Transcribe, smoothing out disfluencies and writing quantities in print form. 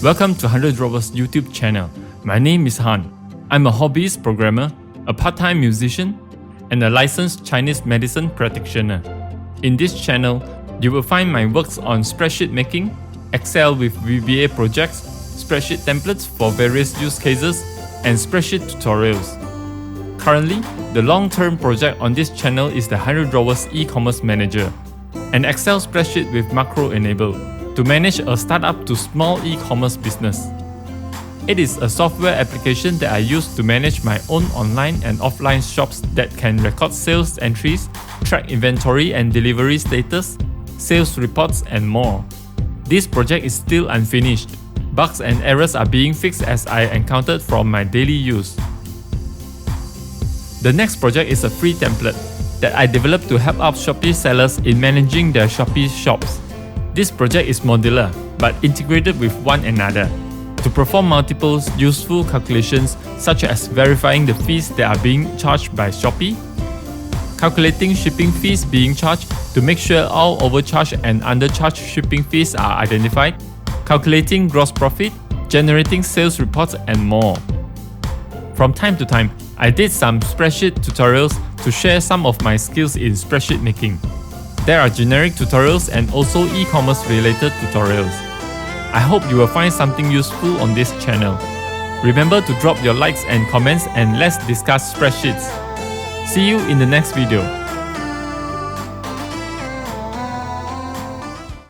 Welcome to 100Drawers YouTube channel. My name is Han. I'm a hobbyist programmer, a part-time musician, and a licensed Chinese medicine practitioner. In this channel, you will find my works on spreadsheet making, Excel with VBA projects, spreadsheet templates for various use cases, and spreadsheet tutorials. Currently, the long-term project on this channel is the 100Drawers Ecommerce Manager, an Excel spreadsheet with macro enabled to manage a startup to small e-commerce business. It is a software application that I use to manage my own online and offline shops that can record sales entries, track inventory and delivery status, sales reports, and more. This project is still unfinished. Bugs and errors are being fixed as I encountered from my daily use. The next project is a free template that I developed to help out Shopee sellers in managing their Shopee shops. This project is modular but integrated with one another to perform multiple useful calculations such as verifying the fees that are being charged by Shopee, calculating shipping fees being charged to make sure all overcharged and undercharged shipping fees are identified, calculating gross profit, generating sales reports, and more. From time to time, I did some spreadsheet tutorials to share some of my skills in spreadsheet making. There are generic tutorials and also e-commerce related tutorials. I hope you will find something useful on this channel. Remember to drop your likes and comments and let's discuss spreadsheets. See you in the next video.